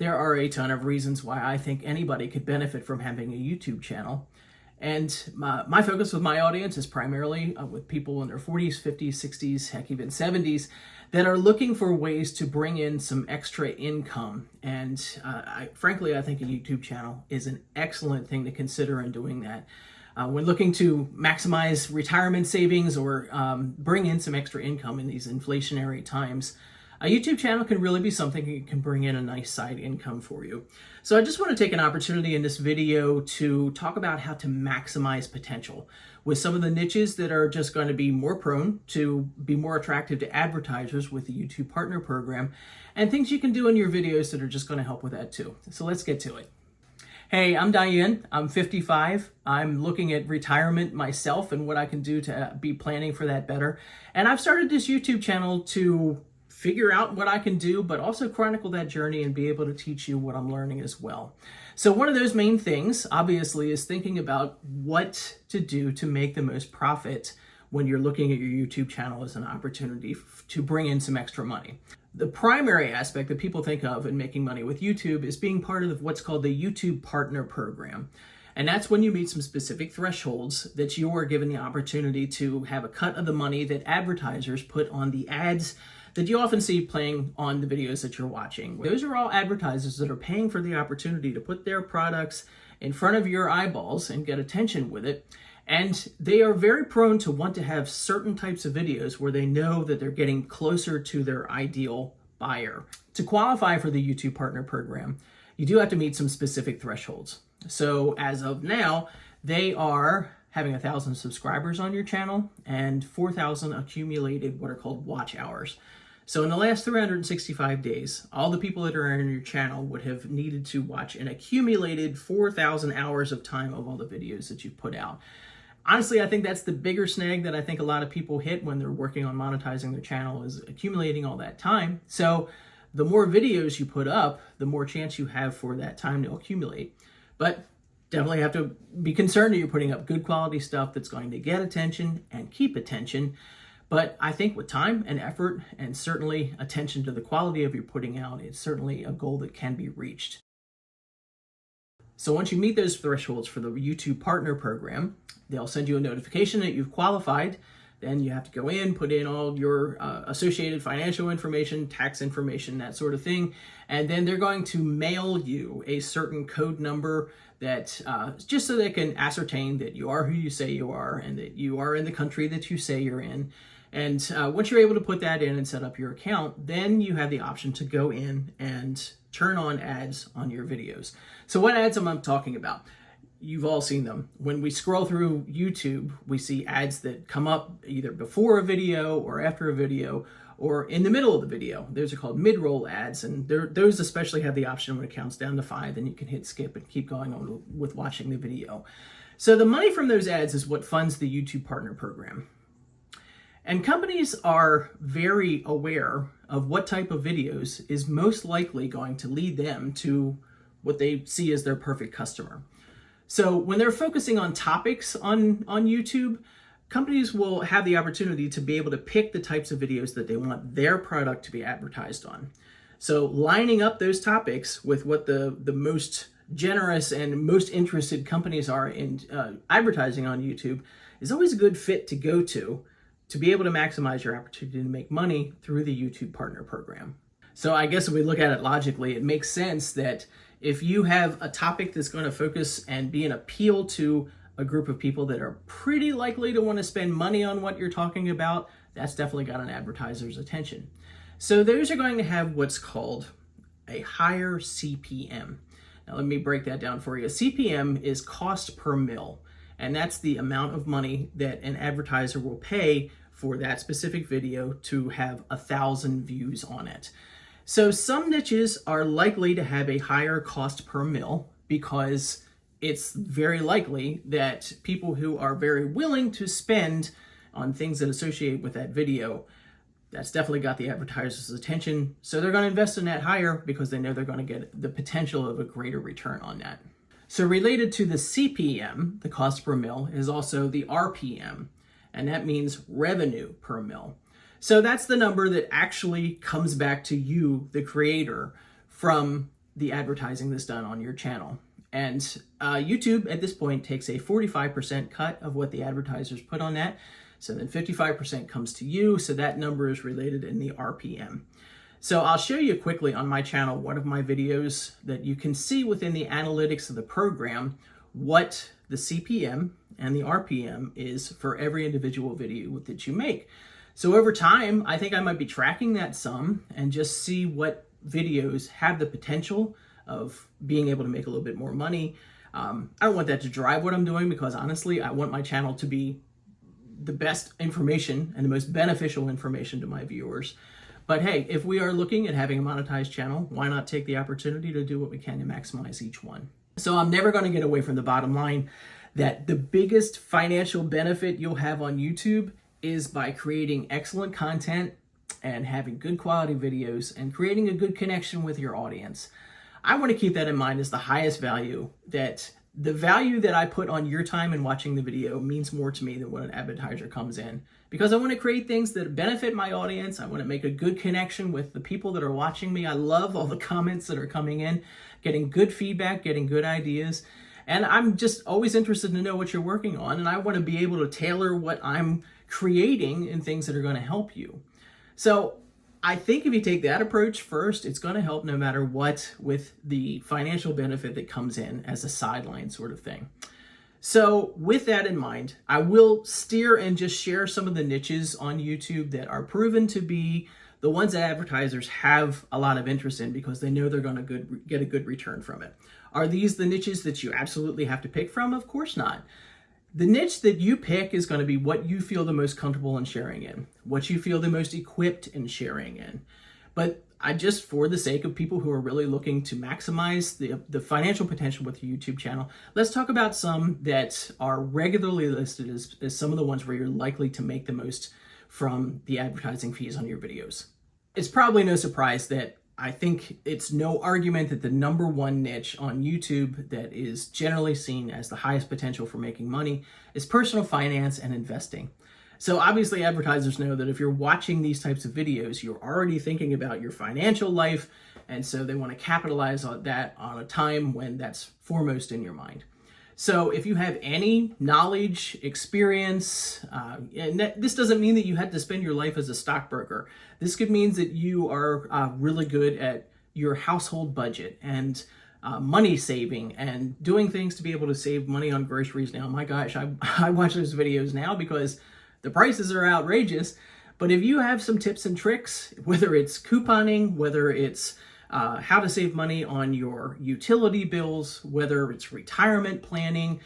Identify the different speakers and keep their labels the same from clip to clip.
Speaker 1: There are a ton of reasons why I think anybody could benefit from having a YouTube channel. And my focus with my audience is primarily with people in their 40s, 50s, 60s, heck, even 70s that are looking for ways to bring in some extra income. And frankly, I think a YouTube channel is an excellent thing to consider in doing that. When looking to maximize retirement savings or bring in some extra income in these inflationary times, a YouTube channel can really be something that can bring in a nice side income for you. So I just want to take an opportunity in this video to talk about how to maximize potential with some of the niches that are just going to be more prone to be more attractive to advertisers with the YouTube Partner Program, and things you can do in your videos that are just going to help with that too. So let's get to it. Hey, I'm Diane. I'm 55. I'm looking at retirement myself and what I can do to be planning for that better. And I've started this YouTube channel to figure out what I can do, but also chronicle that journey and be able to teach you what I'm learning as well. So one of those main things, obviously, is thinking about what to do to make the most profit when you're looking at your YouTube channel as an opportunity to bring in some extra money. The primary aspect that people think of in making money with YouTube is being part of what's called the YouTube Partner Program. And that's when you meet some specific thresholds that you are given the opportunity to have a cut of the money that advertisers put on the ads that you often see playing on the videos that you're watching. Those are all advertisers that are paying for the opportunity to put their products in front of your eyeballs and get attention with it. And they are very prone to want to have certain types of videos where they know that they're getting closer to their ideal buyer. To qualify for the YouTube Partner Program, you do have to meet some specific thresholds. So as of now, they are having 1,000 subscribers on your channel and 4,000 accumulated what are called watch hours. So in the last 365 days, all the people that are on your channel would have needed to watch an accumulated 4,000 hours of time of all the videos that you put out. Honestly, I think that's the bigger snag that I think a lot of people hit when they're working on monetizing their channel, is accumulating all that time. So the more videos you put up, the more chance you have for that time to accumulate. But definitely have to be concerned that you're putting up good quality stuff that's going to get attention and keep attention. But I think with time and effort and certainly attention to the quality of your putting out, it's certainly a goal that can be reached. So once you meet those thresholds for the YouTube Partner Program, they'll send you a notification that you've qualified. Then you have to go in, put in all your associated financial information, tax information, that sort of thing. And then they're going to mail you a certain code number that just so they can ascertain that you are who you say you are and that you are in the country that you say you're in. And once you're able to put that in and set up your account, then you have the option to go in and turn on ads on your videos. So what ads am I talking about? You've all seen them. When we scroll through YouTube, we see ads that come up either before a video or after a video or in the middle of the video. Those are called mid-roll ads, and those especially have the option when it counts down to 5, then you can hit skip and keep going on with watching the video. So the money from those ads is what funds the YouTube Partner Program. And companies are very aware of what type of videos is most likely going to lead them to what they see as their perfect customer. So when they're focusing on topics on YouTube, companies will have the opportunity to be able to pick the types of videos that they want their product to be advertised on. So lining up those topics with what the most generous and most interested companies are in advertising on YouTube is always a good fit to go to be able to maximize your opportunity to make money through the YouTube Partner Program. So I guess if we look at it logically, it makes sense that if you have a topic that's going to focus and be an appeal to a group of people that are pretty likely to want to spend money on what you're talking about, that's definitely got an advertiser's attention. So those are going to have what's called a higher CPM. Now let me break that down for you. CPM is cost per mil, and that's the amount of money that an advertiser will pay for that specific video to have 1,000 views on it. So some niches are likely to have a higher cost per mil because it's very likely that people who are very willing to spend on things that associate with that video, that's definitely got the advertiser's attention. So they're going to invest in that higher because they know they're going to get the potential of a greater return on that. So related to the CPM, the cost per mil, is also the RPM, and that means revenue per mil. So that's the number that actually comes back to you, the creator, from the advertising that's done on your channel. And YouTube at this point takes a 45% cut of what the advertisers put on that. So then 55% comes to you. So that number is related in the RPM. So I'll show you quickly on my channel, one of my videos, that you can see within the analytics of the program what the CPM and the RPM is for every individual video that you make. So over time, I think I might be tracking that some and just see what videos have the potential of being able to make a little bit more money. I don't want that to drive what I'm doing, because honestly, I want my channel to be the best information and the most beneficial information to my viewers. But hey, if we are looking at having a monetized channel, why not take the opportunity to do what we can to maximize each one? So I'm never going to get away from the bottom line that the biggest financial benefit you'll have on YouTube is by creating excellent content and having good quality videos and creating a good connection with your audience. I want to keep that in mind as the highest value, that the value that I put on your time in watching the video means more to me than when an advertiser comes in, because I want to create things that benefit my audience. I want to make a good connection with the people that are watching me. I love all the comments that are coming in, getting good feedback, getting good ideas. And I'm just always interested to know what you're working on. And I want to be able to tailor what I'm creating in things that are going to help you. So I think if you take that approach first, it's going to help no matter what, with the financial benefit that comes in as a sideline sort of thing. So with that in mind, I will steer and just share some of the niches on YouTube that are proven to be the ones that advertisers have a lot of interest in because they know they're going to get a good return from it. Are these the niches that you absolutely have to pick from? Of course not. The niche that you pick is going to be what you feel the most comfortable in sharing in, what you feel the most equipped in sharing in. But for the sake of people who are really looking to maximize the financial potential with your YouTube channel, let's talk about some that are regularly listed as some of the ones where you're likely to make the most from the advertising fees on your videos. It's probably no surprise that I think it's no argument that the number one niche on YouTube that is generally seen as the highest potential for making money is personal finance and investing. So obviously advertisers know that if you're watching these types of videos, you're already thinking about your financial life. And so they want to capitalize on that on a time when that's foremost in your mind. So if you have any knowledge, experience, and this doesn't mean that you had to spend your life as a stockbroker. This could mean that you are really good at your household budget and money saving and doing things to be able to save money on groceries. Now, my gosh, I watch those videos now because the prices are outrageous. But if you have some tips and tricks, whether it's couponing, whether it's how to save money on your utility bills, whether it's retirement planning,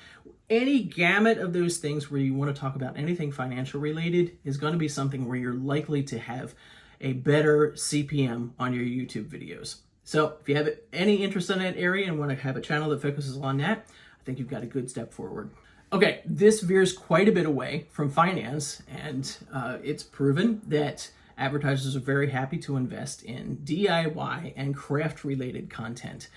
Speaker 1: any gamut of those things where you want to talk about anything financial related is going to be something where you're likely to have a better CPM on your YouTube videos. So if you have any interest in that area and want to have a channel that focuses on that, I think you've got a good step forward. Okay, this veers quite a bit away from finance, and it's proven that advertisers are very happy to invest in DIY and craft-related content.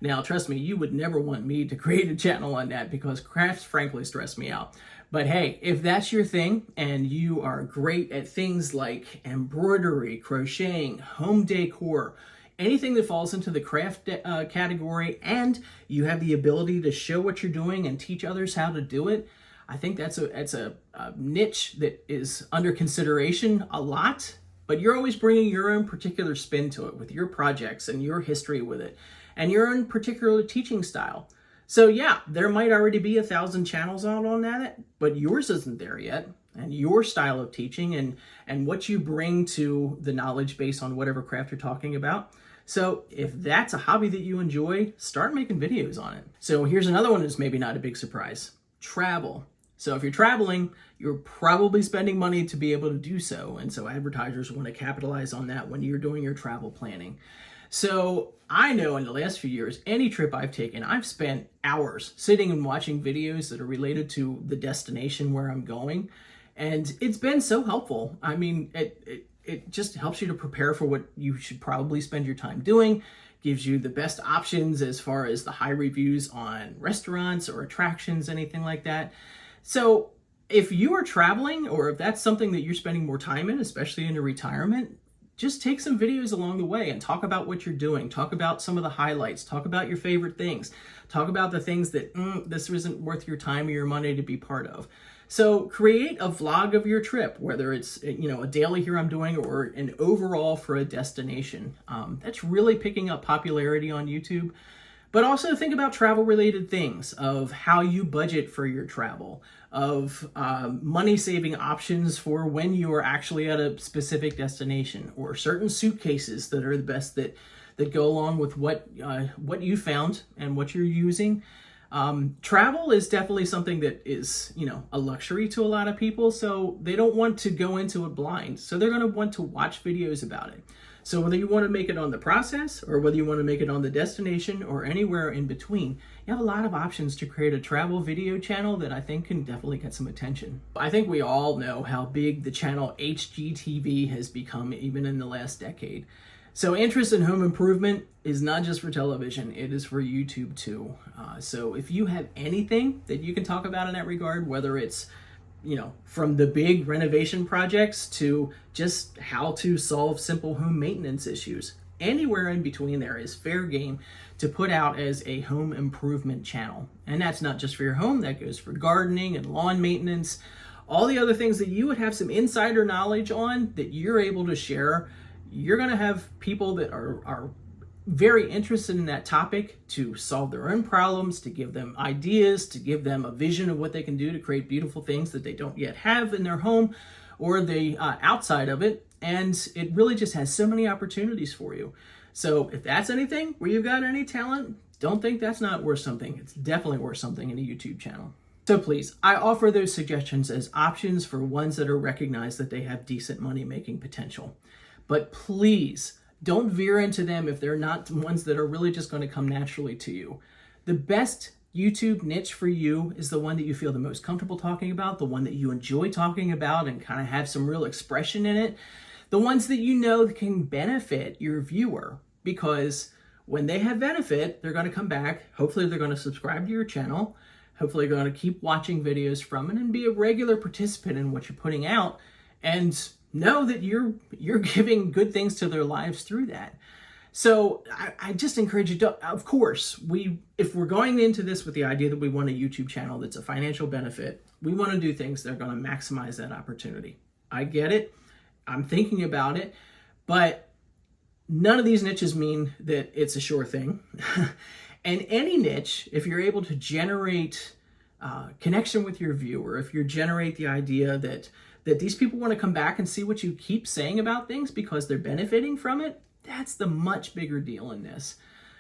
Speaker 1: Now, trust me, you would never want me to create a channel on that because crafts frankly stress me out. But hey, if that's your thing and you are great at things like embroidery, crocheting, home decor, anything that falls into the craft category, and you have the ability to show what you're doing and teach others how to do it, I think that's a niche that is under consideration a lot. But you're always bringing your own particular spin to it with your projects and your history with it and your own particular teaching style. So yeah, there might already be 1,000 channels out on that, but yours isn't there yet. And your style of teaching and what you bring to the knowledge base on whatever craft you're talking about. So if that's a hobby that you enjoy, start making videos on it. So here's another one that's maybe not a big surprise: travel. So if you're traveling, you're probably spending money to be able to do so. And so advertisers want to capitalize on that when you're doing your travel planning. So I know in the last few years, any trip I've taken, I've spent hours sitting and watching videos that are related to the destination where I'm going. And it's been so helpful. I mean, it just helps you to prepare for what you should probably spend your time doing, gives you the best options as far as the high reviews on restaurants or attractions, anything like that. So if you are traveling, or if that's something that you're spending more time in, especially in your retirement, just take some videos along the way and talk about what you're doing. Talk about some of the highlights. Talk about your favorite things. Talk about the things that this isn't worth your time or your money to be part of. So create a vlog of your trip, whether it's a daily here I'm doing or an overall for a destination. That's really picking up popularity on YouTube. But also think about travel-related things, of how you budget for your travel, of money-saving options for when you are actually at a specific destination, or certain suitcases that are the best that go along with what you found and what you're using. Travel is definitely something that is, a luxury to a lot of people, so they don't want to go into it blind. So they're going to want to watch videos about it. So whether you want to make it on the process or whether you want to make it on the destination or anywhere in between, you have a lot of options to create a travel video channel that I think can definitely get some attention. I think we all know how big the channel HGTV has become even in the last decade. So interest in home improvement is not just for television, it is for YouTube too. So if you have anything that you can talk about in that regard, whether it's from the big renovation projects to just how to solve simple home maintenance issues, anywhere in between there is fair game to put out as a home improvement channel. And that's not just for your home, that goes for gardening and lawn maintenance, all the other things that you would have some insider knowledge on that you're able to share. You're going to have people that are very interested in that topic to solve their own problems, to give them ideas, to give them a vision of what they can do to create beautiful things that they don't yet have in their home or the outside of it. And it really just has so many opportunities for you. So if that's anything where you've got any talent, don't think that's not worth something. It's definitely worth something in a YouTube channel. So please, I offer those suggestions as options for ones that are recognized that they have decent money-making potential. But please, don't veer into them if they're not ones that are really just going to come naturally to you. The best YouTube niche for you is the one that you feel the most comfortable talking about, the one that you enjoy talking about and kind of have some real expression in it, the ones that you know can benefit your viewer, because when they have benefit, they're going to come back. Hopefully they're going to subscribe to your channel. Hopefully they're going to keep watching videos from it and be a regular participant in what you're putting out, and know that you're giving good things to their lives through that. So I just encourage you to, of course, if we're going into this with the idea that we want a YouTube channel that's a financial benefit, we want to do things that are going to maximize that opportunity. I get it. I'm thinking about it, but none of these niches mean that it's a sure thing. And any niche, if you're able to generate connection with your viewer, if you generate the idea that these people want to come back and see what you keep saying about things because they're benefiting from it, that's the much bigger deal in this.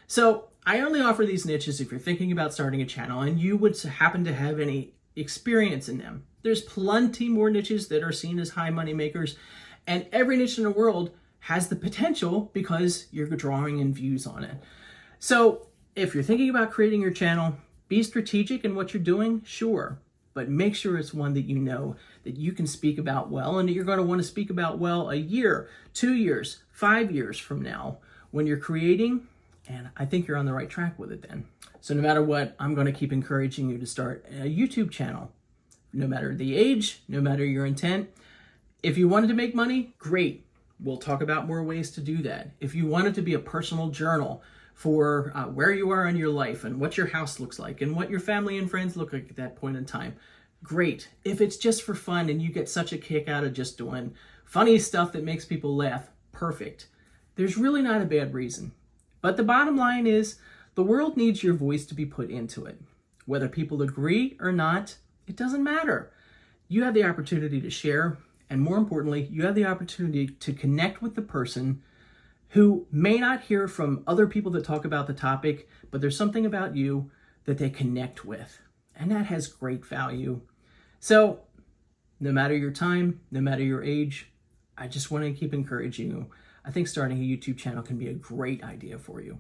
Speaker 1: So I only offer these niches if you're thinking about starting a channel and you would happen to have any experience in them. There's plenty more niches that are seen as high money makers, and every niche in the world has the potential because you're drawing in views on it. So if you're thinking about creating your channel, be strategic in what you're doing, sure, but make sure it's one that you know that you can speak about well and that you're going to want to speak about well a year, 2 years, 5 years from now when you're creating, and I think you're on the right track with it then. So no matter what, I'm going to keep encouraging you to start a YouTube channel, no matter the age, no matter your intent. If you wanted to make money, great. We'll talk about more ways to do that. If you want it to be a personal journal for where you are in your life and what your house looks like and what your family and friends look like at that point in time, great. If it's just for fun and you get such a kick out of just doing funny stuff that makes people laugh, perfect. There's really not a bad reason. But the bottom line is the world needs your voice to be put into it. Whether people agree or not, it doesn't matter. You have the opportunity to share, and more importantly, you have the opportunity to connect with the person who may not hear from other people that talk about the topic, but there's something about you that they connect with, and that has great value. So no matter your time, no matter your age, I just want to keep encouraging you. I think starting a YouTube channel can be a great idea for you.